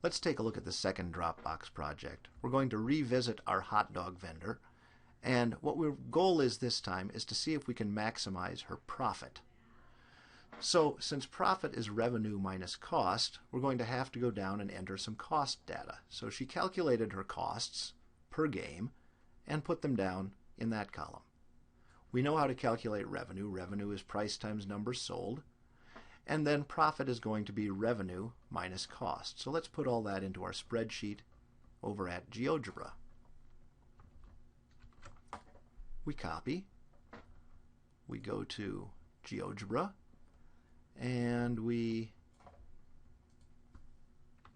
Let's take a look at the second Dropbox project. We're going to revisit our hot dog vendor, and what our goal is this time is to see if we can maximize her profit. So since profit is revenue minus cost, we're going to have to go down and enter some cost data. So she calculated her costs per game and put them down in that column. We know how to calculate revenue. Revenue is price times numbers sold. And then profit is going to be revenue minus cost. So let's put all that into our spreadsheet over at GeoGebra. We copy. We go to GeoGebra and we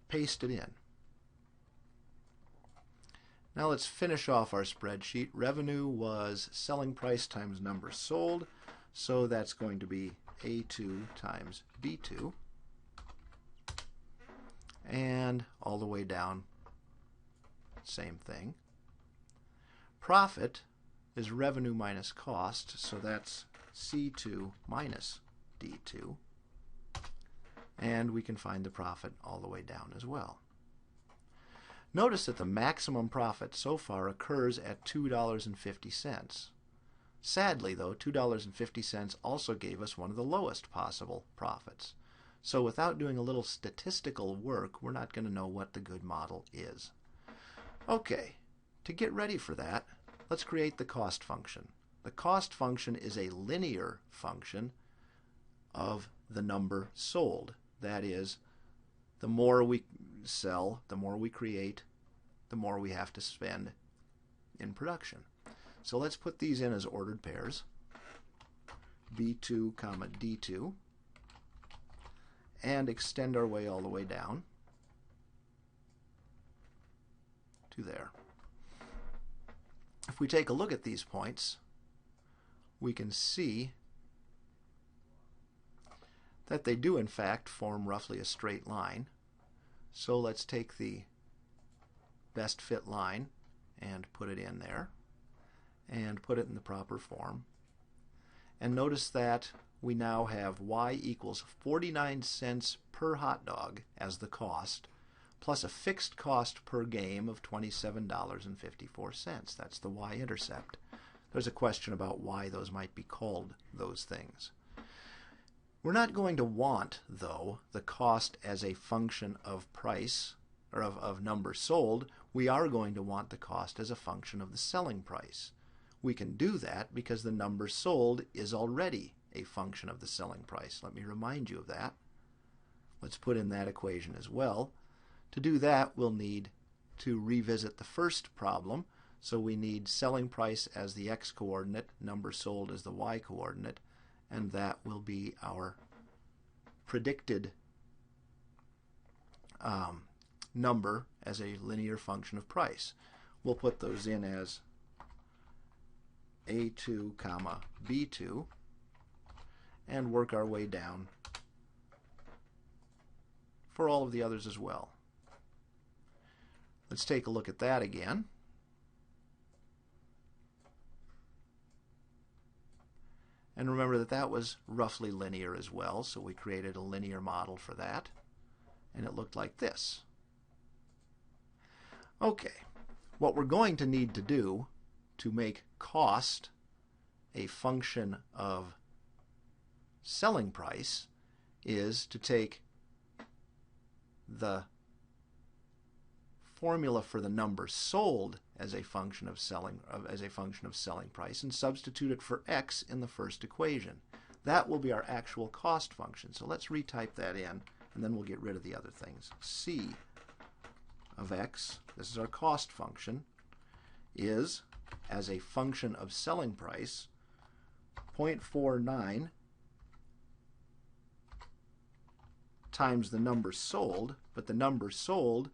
paste it in. Now let's finish off our spreadsheet. Revenue was selling price times numbers sold, so that's going to be A2 times B2, and all the way down, same thing. Profit is revenue minus cost, so that's C2 minus D2, and we can find the profit all the way down as well. Notice that the maximum profit so far occurs at $2.50. Sadly, though, $2.50 also gave us one of the lowest possible profits. So without doing a little statistical work, we're not going to know what the good model is. Okay, to get ready for that, let's create the cost function. The cost function is a linear function of the number sold. That is, the more we sell, the more we create, the more we have to spend in production. So let's put these in as ordered pairs, B2, D2, and extend our way all the way down to there. If we take a look at these points, we can see that they do in fact form roughly a straight line. So let's take the best fit line and put it in there and put it in the proper form. And notice that we now have y equals 49 cents per hot dog as the cost, plus a fixed cost per game of $27.54. That's the y-intercept. There's a question about why those might be called those things. We're not going to want, though, the cost as a function of price, or of numbers sold. We are going to want the cost as a function of the selling price. We can do that because the number sold is already a function of the selling price. Let me remind you of that. Let's put in that equation as well. To do that, we'll need to revisit the first problem. So we need selling price as the x-coordinate, number sold as the y-coordinate, and that will be our predicted number as a linear function of price. We'll put those in as A2, B2, and work our way down for all of the others as well. Let's take a look at that again. And remember that that was roughly linear as well, so we created a linear model for that, and it looked like this. Okay, what we're going to need to do to make cost a function of selling price is to take the formula for the number sold as a function of selling price and substitute it for x in the first equation. That will be our actual cost function. So let's retype that in, and then we'll get rid of the other things. C of x, this is our cost function, is as a function of selling price 0.49 times the number sold, but the number sold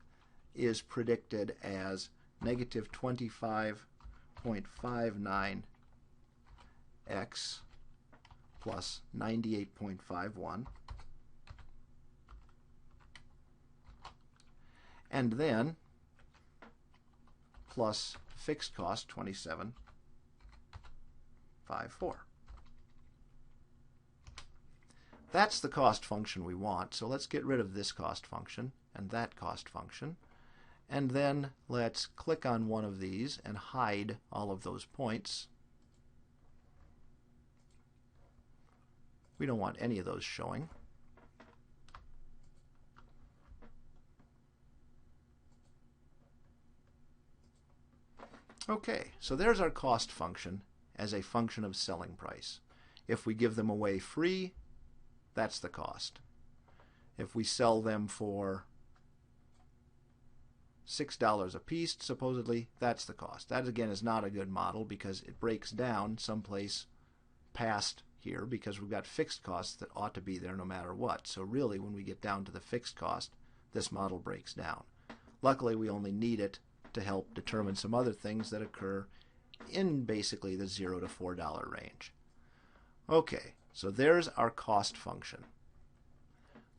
is predicted as negative 25.59 x plus 98.51, and then plus fixed cost 27.54. That's the cost function we want, so let's get rid of this cost function and that cost function. And then let's click on one of these and hide all of those points. We don't want any of those showing. Okay, so there's our cost function as a function of selling price. If we give them away free, that's the cost. If we sell them for $6 a piece, supposedly, that's the cost. That, again, is not a good model because it breaks down someplace past here because we've got fixed costs that ought to be there no matter what. So really, when we get down to the fixed cost, this model breaks down. Luckily, we only need it to help determine some other things that occur in basically the $0 to $4 range. Okay, so there's our cost function.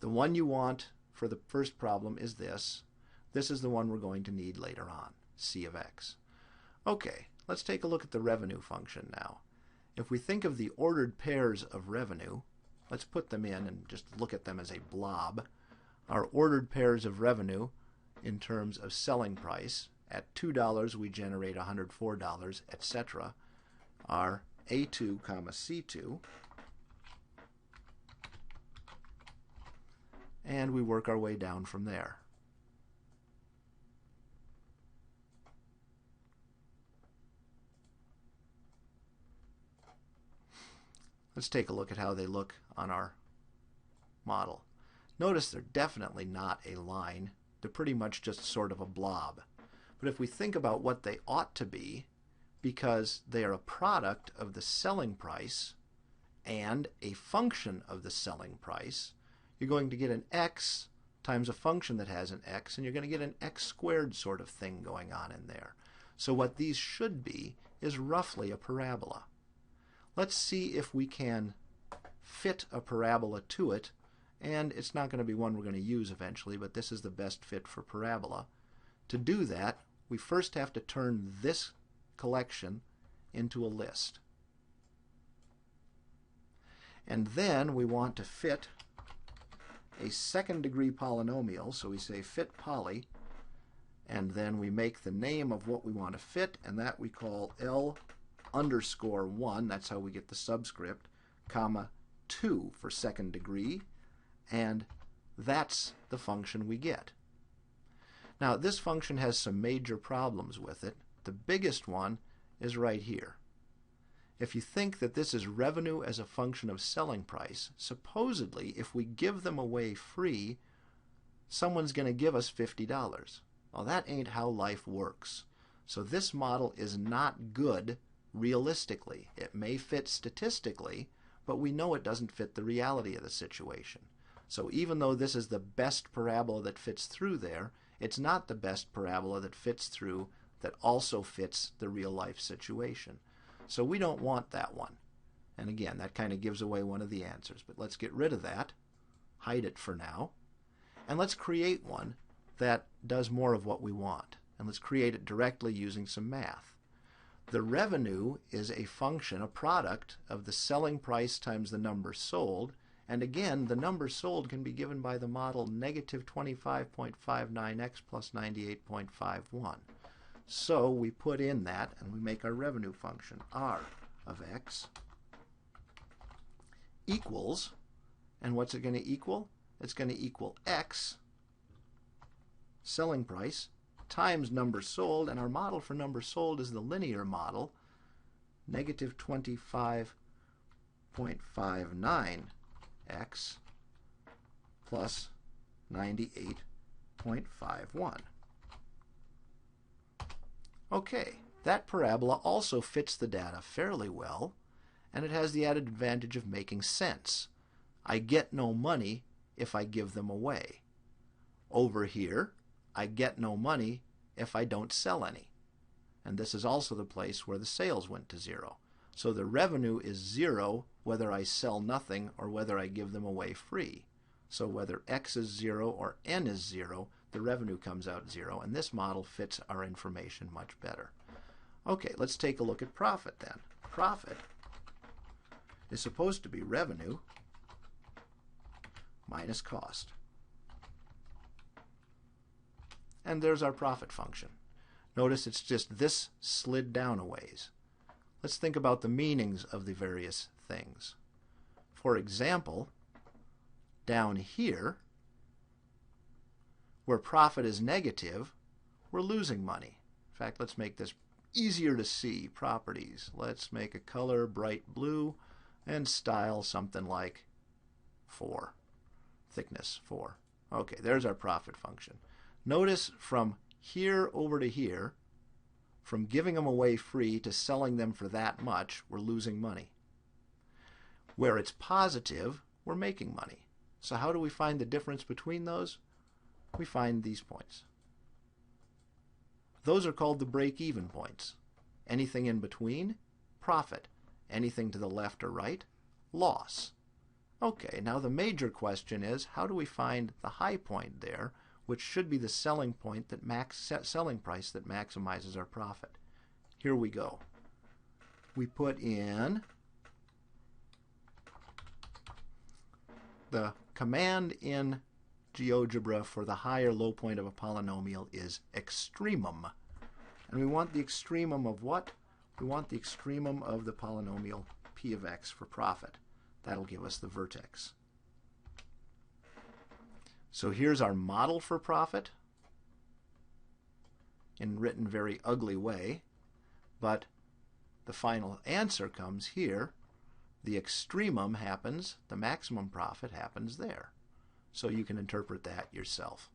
The one you want for the first problem is this. This is the one we're going to need later on, C of x. Okay, let's take a look at the revenue function now. If we think of the ordered pairs of revenue, let's put them in and just look at them as a blob. Our ordered pairs of revenue in terms of selling price, at $2 we generate $104, etc., are A2, C2, and we work our way down from there. Let's take a look at how they look on our model. Notice they're definitely not a line. They're pretty much just sort of a blob. But if we think about what they ought to be, because they are a product of the selling price and a function of the selling price, you're going to get an x times a function that has an x, and you're going to get an x squared sort of thing going on in there. So what these should be is roughly a parabola. Let's see if we can fit a parabola to it, and it's not going to be one we're going to use eventually, but this is the best fit for parabola. To do that, we first have to turn this collection into a list. And then we want to fit a second degree polynomial, so we say fit poly, and then we make the name of what we want to fit, and that we call L_1, that's how we get the subscript, comma 2 for second degree, and that's the function we get. Now this function has some major problems with it. The biggest one is right here. If you think that this is revenue as a function of selling price, supposedly if we give them away free, someone's going to give us $50. Well, that ain't how life works. So this model is not good realistically. It may fit statistically, but we know it doesn't fit the reality of the situation. So even though this is the best parabola that fits through there, it's not the best parabola that fits through that also fits the real life situation. So we don't want that one. And again, that kind of gives away one of the answers. But let's get rid of that, hide it for now, and let's create one that does more of what we want. And let's create it directly using some math. The revenue is a function, a product of the selling price times the number sold. And again, the number sold can be given by the model negative 25.59x plus 98.51. So we put in that and we make our revenue function R of x equals, and what's it going to equal? It's going to equal x, selling price, times number sold, and our model for number sold is the linear model, negative 25.59x plus 98.51. Okay, that parabola also fits the data fairly well, and it has the added advantage of making sense. I get no money if I give them away. Over here, I get no money if I don't sell any. And this is also the place where the sales went to zero. So the revenue is zero whether I sell nothing or whether I give them away free. So whether x is 0 or n is 0, the revenue comes out 0, and this model fits our information much better. Okay, let's take a look at profit then. Profit is supposed to be revenue minus cost. And there's our profit function. Notice it's just this slid down a ways. Let's think about the meanings of the various things. For example, down here, where profit is negative, we're losing money. In fact, let's make this easier to see. Properties. Let's make a color bright blue and style something like 4. Thickness 4. Okay, there's our profit function. Notice from here over to here, from giving them away free to selling them for that much, we're losing money. Where it's positive, we're making money. So how do we find the difference between those? We find these points. Those are called the break-even points. Anything in between, profit. Anything to the left or right, loss. Okay, now the major question is, how do we find the high point there, which should be the selling point, that selling price that maximizes our profit? Here we go. We put in the command in GeoGebra for the high or low point of a polynomial is extremum. And we want the extremum of what? We want the extremum of the polynomial p of x for profit. That'll give us the vertex. So here's our model for profit in written very ugly way, but the final answer comes here. The extremum happens, the maximum profit happens there. So you can interpret that yourself.